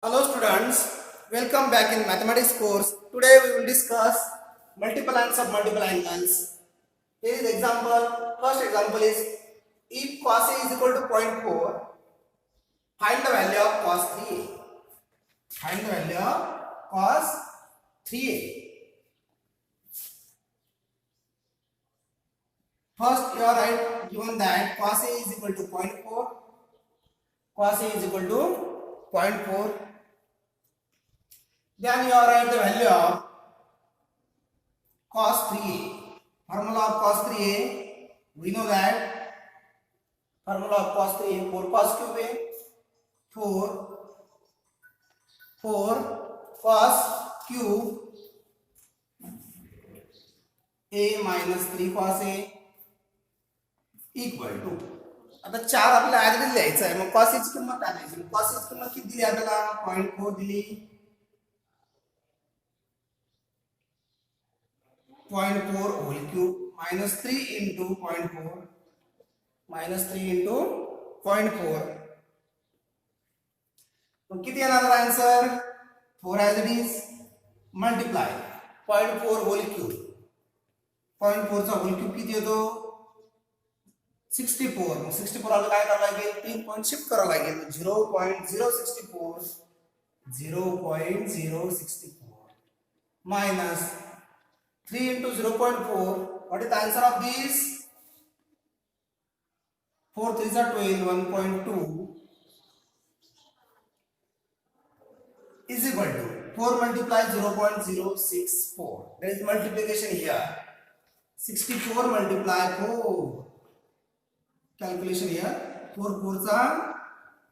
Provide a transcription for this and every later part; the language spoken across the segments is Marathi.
Hello students, welcome back in mathematics course. Today we will discuss multiple lines of multiple angles. Here is example. First example is if cos A is equal to 0.4, find the value of cos 3A. Find the value of cos 3A. First you are right given that cos A is equal to 0.4. Cos A is equal to 0.4. Then you are write the value of cos 3a. Formula of cos 3a, we know that formula of cos 3a, 4 cos cube a, 4 cos cube a minus 3 cos a equal to. आता 4 आपल्याला ऍज इट लिहायचं आहे. मग cos ची किंमत टाकायची. cos ची किंमत किती दिली आपल्याला? 0.4 दिली. 0.4 whole cube minus 3 into 0.4 minus 3 into 0.4. तो किती येणार answer? 4 as it is multiply 0.4 whole cube. 0.4 चा whole cube किती येतो? 64. मग 64 आपल्याला काय करावं लागेल? 3 पॉइंट शिफ्ट करावं लागेल. 0.064 minus 3 into 0.4. What is the answer of this? 4 3s are 12. 1.2 is equal to 4 multiply 0.064. There is multiplication here. 64 multiply 4. Calculation here. 4 4s are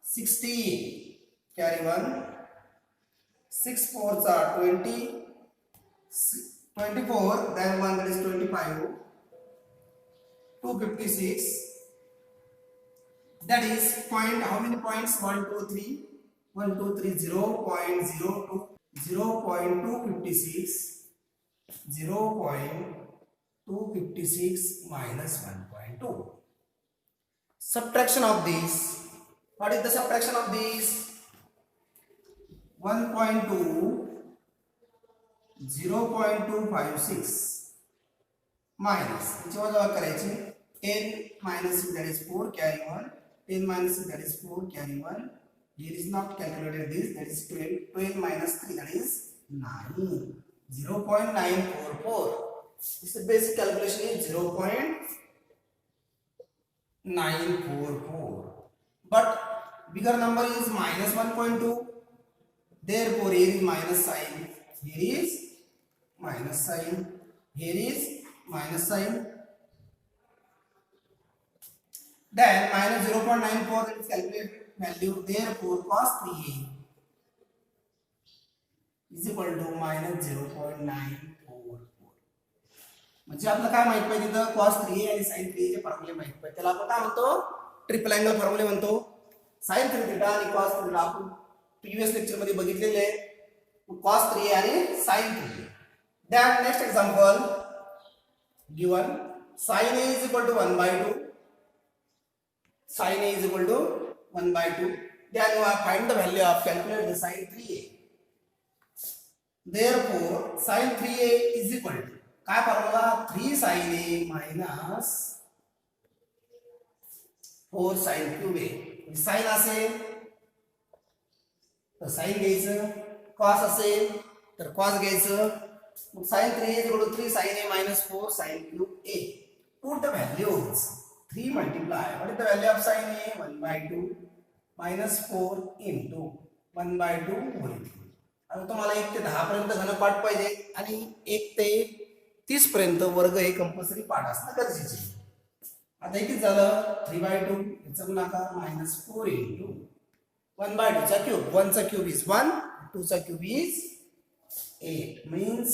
60. Carry 1. 6 4s are 20. 24, then 1, that is 25. 256. That is point, how many points? 1 2 3. 1 2 3 0.02 0.256 0.256 minus 1.2. Subtraction of this. What is the subtraction of this? 1.2 0.256 minus, which was our करायची 10 minus 6, that is 4, carry 1. 10 minus 6, that is 4, carry 1. Here is not calculated this, that is 12. 12 minus 3, that is 9. 0.944. This is basic calculation is 0.944. But bigger number is minus 1.2. Therefore here is minus sign. Here is minus sign. Here is minus sign. Then minus 0.94, that is calculated value. Therefore cos 3a is equal to minus 0.944. म्हणजे आपल्याला काय माहित पाहिजे तिथं cos 3a आणि sin 3a चे फॉर्म्युले माहित पाहिजे. त्याला आपण काय म्हणतो? ट्रिपल अँगल फॉर्म्युले म्हणतो. sin 3 थीटा आणि cos 3 थीटा आपण प्रीवियस लेक्चर मध्ये बघितलेले आहे. cos 3a and sin 3a. Then next example given sin a is equal to 1 by 2. Sin a is equal to 1 by 2. Then you have find the value of calculate the sin 3a. Therefore sin 3a is equal to काय formula? 3 sin a minus 4 sin cube a. sin असेल तर sin घ्यायचं, cos असेल तर cos घ्यायचं. मग sin 3 is equal to 3 sin a minus 4 sin cube a. Put the values. 3 multiply. What is the value of sin a? 1 by 2 minus 4 into 1 by 2 whole cube. आता तुम्हाला 1 ते 10 पर्यंत घनपाठ पाहिजे आणि 1 ते 30 पर्यंत वर्ग हे कंपल्सरी पाठ असणं गरजेचे आहे. आता किती झालं? 3 by 2 याचा गुणाकार minus 4 into 1 by 2 चा क्यूब. 1 चा क्यूब is 1, 2 चा cube is 8, means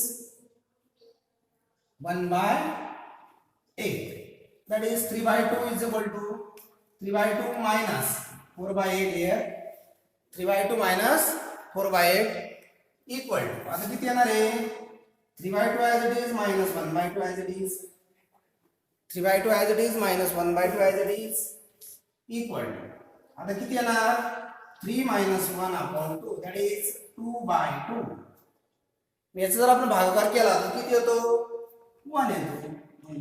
1 by 8. That is 3 by 2 is equal to 3 by 2 minus 4 by 8 here. 3 by 2 minus 4 by 8 equal to, आता किती येणार आहे? 3 by 2 as it is minus 1 by 2 as it is. 3 by 2 as it is minus 1 by 2 as it is equal to, आता किती येणार? 3 minus 1 upon 2, that is 2/2. याचा जर आपण भागाकार केला तर किती येतो 1 येतो.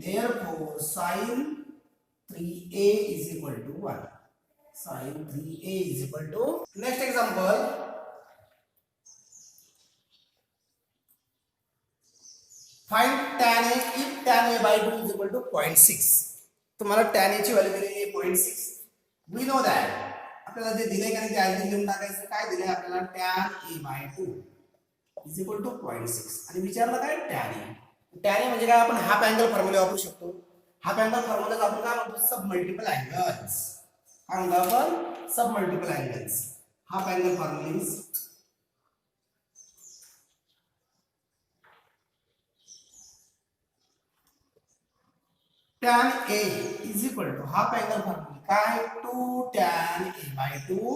Therefore sin 3a is equal to 1. Sin 3a is equal to. Next example, find tan a if tan a by 2 is equal to 0.6. तुम्हाला tan a ची व्हॅल्यू दिलेली आहे 0.6. We know that आपल्याला जे दिले का ते आधी लिहून टाकायचं. काय दिले आपल्याला tan a by 2 is equal to 0.6 आणि विचारलं काय tan a. tan a म्हणजे काय आपण हाफ अँगल फॉर्म्युला वापरू शकतो. हाफ अँगल फॉर्म्युला आपण काय म्हणतो सब मल्टिपल अँगल्स. काय म्हणतो आपण sub multiple angles. Half angle formula is tan a is equal to half angle formula काय 2 tan a by 2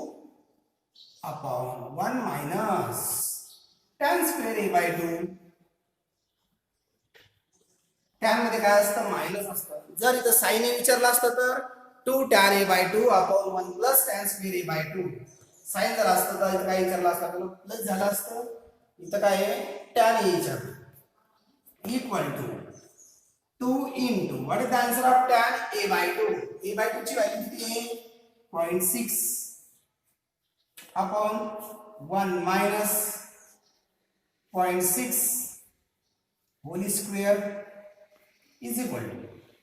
upon 1 minus tan square a by 2. tan मध्ये काय असतं मायनस असतं. जर इथं साइन ए विचारलं असतं तर 2 tan a by 2 upon 1 plus tan square a by 2. Sign जर असतं तर इथं काय विचारलं असतं तर प्लस झालं असतं. इथं काय आहे tan a विचारलं equal to 2 into what is the answer of tan a by 2. a by 2 ची व्हॅल्यू किती आहे 0.6 upon 1 minus 0.6 whole square is equal to.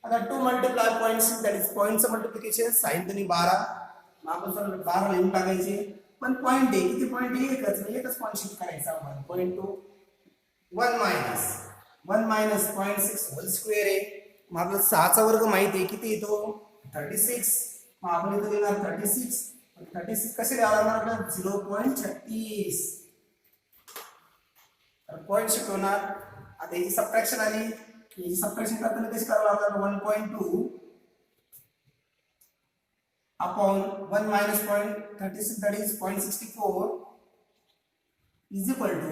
आता 2 multiply 0.6 that is पॉइंटचं मल्टिप्लिकेशन sin 2 12 आपण सर 12 लिहून टाकायचे. पण पॉइंट आहे किती पॉइंट आहे एकच पॉइंट शिफ्ट करायचा आपण 0.2 1 minus 0.6 होल स्क्वेअर आहे. मग आपल्याला 6 चा वर्ग माहिती आहे किती येतो 36. मग आपण इथे लिहिणार 36 कसे लिहावं लागणार आपल्याला 0.36 तर पॉइंट शिफ्ट होणार. आता याची सबट्रॅक्शन आली. याची सबट्रॅक्शन करताना कशी करावं लागणार 1.2 upon 1 minus 0.36 that is 0.64 is equal to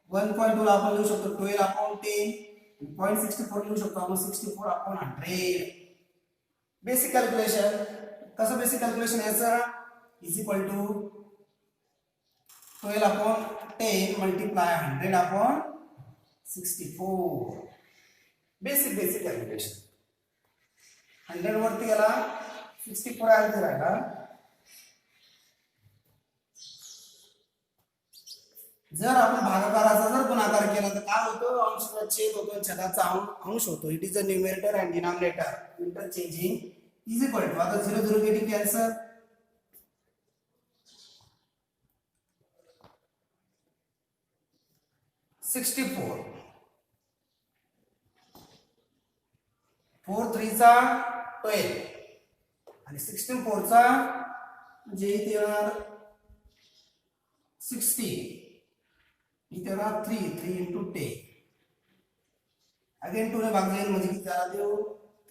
1.2 ला आपण लिहू शकतो 12 upon 10. 0.64 लिहू शकतो आपण 64 upon 100. बेसिक कॅल्क्युलेशन कसं बेसिक कॅल्क्युलेशन याचं is equal to 12 upon 10 multiply 100 upon 64. Basic calculation 100 वरती गेला 64 आन्सर राहिला. जर आपण भागाकाराचा जर गुणाकार केला तर काय होतं अंशाचा छेद होतो छेदाचा अंश होतो. It is a numerator and denominator interchanging is equal to. आता 0 0 गेटिंग कॅन्सल 64 4 3 चा 12 आणि 16 4 चा म्हणजे इथे येणार 60 इथे येणार 3 into 10 अगेन 2 ने भाग जाईल म्हणजे किती झाला देऊ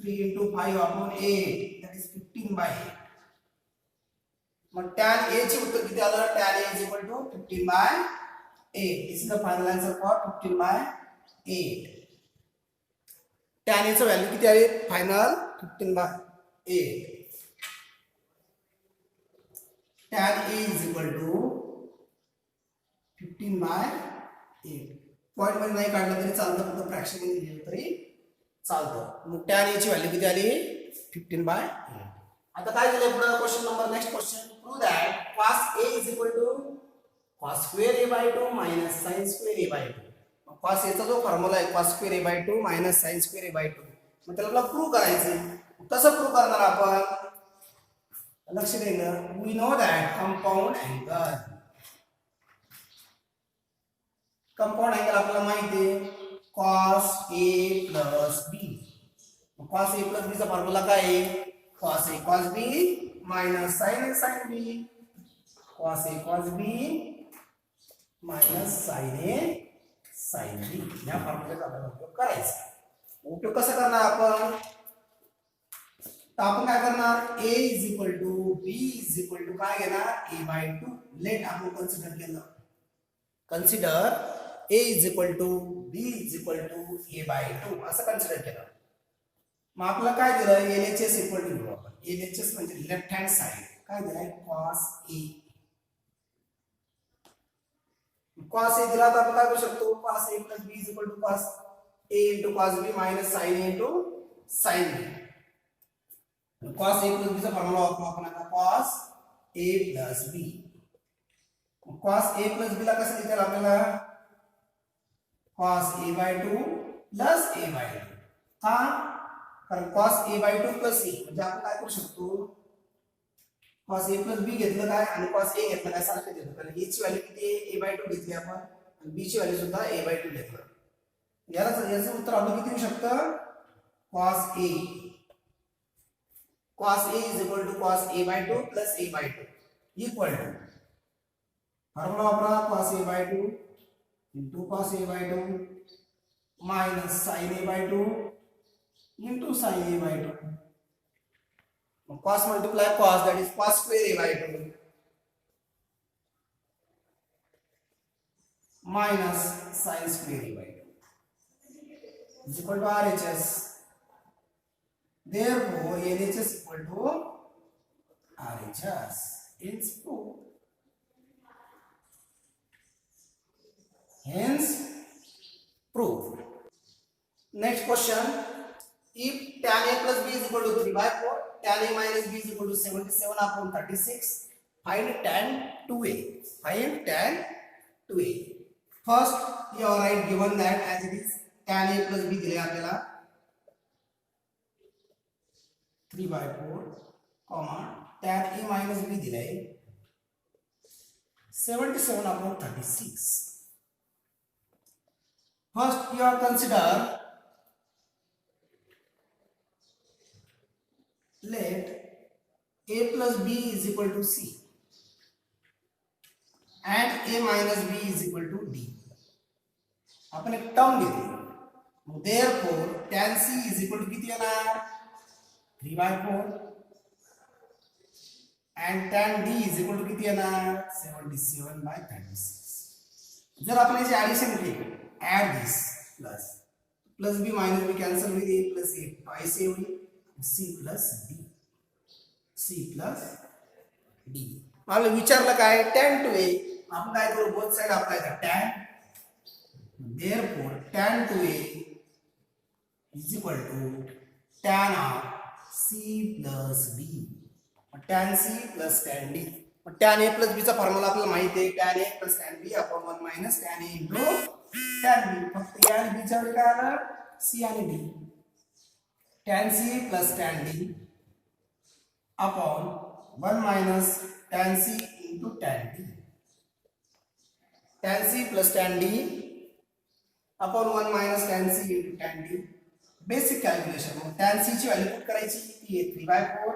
3 into 5 upon 8 that is 15/8. मग tan a चे उत्तर किती आलं tan a is equal to 15/8. This is the final answer for 15/8. tan a चं व्हॅल्यू किती आहे final 15/8. tan a is equal to 15/8. Point मध्ये नाही काढलं तरी चालतं फक्त फ्रॅक्शन मध्ये लिहिलं तरी चालतं. मग tan a ची व्हॅल्यू किती आली 15/8. आता काय दिलंय पुढे question number next question prove that cos a is equal to cos square a by 2 minus sin square a by 2. cos a चा जो फॉर्म्युला आहे cos square a by 2 minus sin square a by 2 मग त्याला आपल्याला प्रूव्ह करायचं. कसं प्रूव्ह करणार आपण लक्ष द्यायला. We know that compound angle आपल्याला माहिती आहे cos a plus b. cos a plus b चा फॉर्म्युला काय आहे cos a cos b minus sin a sin b. cos a cos b minus sin a sin b या फॉर्म्युल्याचा आपल्याला उपयोग करायचा. उपयोग कसा करणार आपण तर आपण काय करणार a is equal to b is equal to काय घेणार a by 2. लेट आपण कन्सिडर केलं consider a is equal to b is equal to a by 2 असं कन्सिडर केलं. मग आपल्याला काय दिलं LHS इक्वल टू घेऊ आपण. LHS म्हणजे लेफ्ट हँड साइड काय दिलाय cos a कॉस ए दिला तर आपण काय करू शकतो cos A plus B is equal to cos A into cos B minus sine A into sine B cos A plus B चा फॉर्म्युला वापरू आपण आता cos A plus B cos A plus B ला कसं लिहिता येईल आपल्याला cos A by 2 plus A by 2 का कारण cos A by 2 plus A म्हणजे आपण काय करू शकतो कॉस ए प्लस बी घेतलं काय आणि कॉस ए घेतलं काय सारखं घेतलं कारण ए ची व्हॅल्यू किती आहे a बाय 2 घेतली आपण आणि b ची व्हॅल्यू सुद्धा a बाय 2 घेतलं याचं उत्तर आपलं किती येऊ शकतं cos a is equal to cos a by 2 plus a by 2 equal to formula वापरा cos a by 2 into cos a by 2 minus sin a by 2 into sin a by 2 cos multiply cos that is cos square a by 2 minus sin square a by 2 is equal to RHS. Therefore, LHS equal to RHS. Hence proved. Hence proved. Next question. If tan A plus B is equal to 3 by 4, tan A minus B is equal to 77 upon 36, find tan 2A. Find tan 2A. First, you are right given that as it is tan A plus B दिले आपल्याला 3 by 4, comma tan A minus B दिले 77 upon 36. First, you are consider let A plus B is equal to C and A minus B is equal to D. आपण एक टर्म घेतली therefore tan C is equal to किती येणार 3 by 4 and tan D is equal to किती येणार 77 by 36. जर आपण याची ऍडिशन केली add this plus b minus b cancel with a plus a twice a होईल c plus d मला विचारलं काय tan 2a आपण काय करू बोथ साइड अप्लाय कर tan therefore tan 2a is equal to tan of c plus d tan c plus tan d tan a plus b चा फॉर्म्युला आपल्याला माहिती आहे tan a plus tan b upon 1 minus tan a into tan b फक्त a आणि b च्या वेळी काय आलं c आणि d tan c plus tan d upon 1 minus tan c into tan d tan c plus tan d upon 1 minus tan c into tan d basic calculation मग tan c ची व्हॅल्यू पुट करायची ती आहे 3 by 4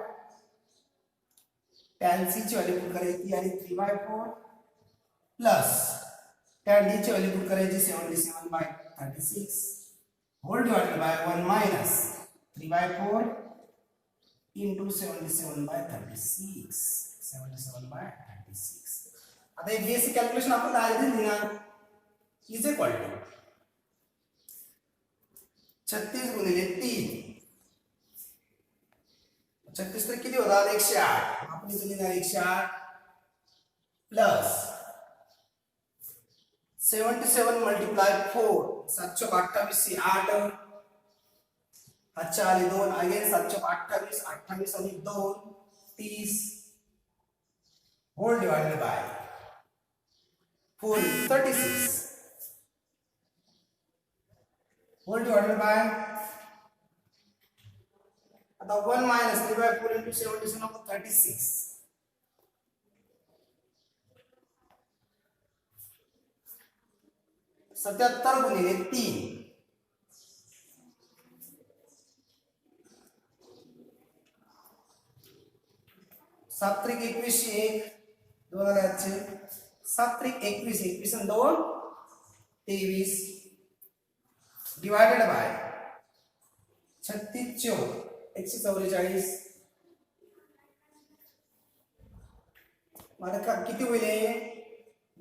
tan c ची व्हॅल्यू पुट करायची आणि 3 by 4 प्लस tan d ची व्हॅल्यू पुट करायची 77 by 36 whole divided by 1 minus 3 by 4 into 77 by 36 77 by 36 आता हे बेसिक कॅल्क्युलेशन आपण डायरेक्टली लिहिणार इज इक्वल टू 36 गुणिले 3 36 तर किती होतात 108 आपण इथे लिहिणार 108 प्लस 77 मल्टीप्लाय 4 728 से 8 अच्छा आले 2 अगेन 728 28 आणि 2 30 whole divided by 4 36 whole divided by आता 1 minus 3 by 4 into 77 upon 36 77 गुणिले 3 7 त्रिक 21 1 2 आले आजचे 7 त्रिक 21 21 आणि 2 23 डिवाइडेड बाय 36 4 144 मला किती होईल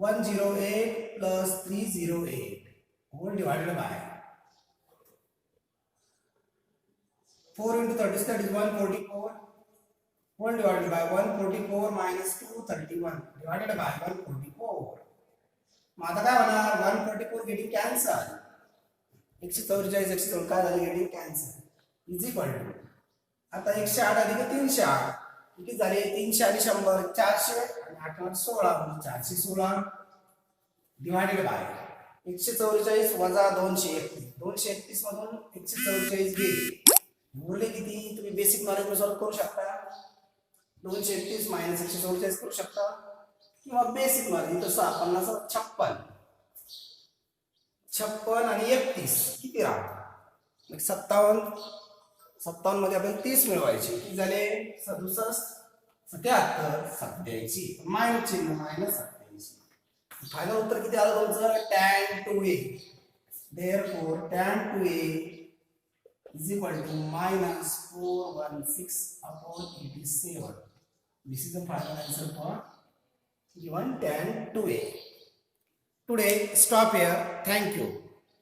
108 plus 308 whole divided by 4 into 30 that is 144 whole divided by 144 minus 231 divided by 144 मग आता काय होणार 144 गेटिंग कॅन्सल 144 144 काय झालं getting cancel is equal to आता 108 अधिक 308 किती झाले 300 आणि 100 400 आणि 8 8 16 म्हणजे 416 डिवायडेड बाय 144 वजा 231 231 मधून 144 गेले उरले किती तुम्ही बेसिक नॉलेज नुसार करू शकता 231 मायनस 144 करू शकता किंवा बेसिक नॉलेज इथं 56 56 आणि 31 किती राहतात मग 57 मध्ये आपण 30 मिळवायचे किती झाले 67 77 87 मायनस चिन्ह मायनस 87 फायनल उत्तर किती आलं तुमचं tan 2a therefore tan 2a is equal to minus 416 upon 87 this is the final answer for given tan 2a today stop here thank you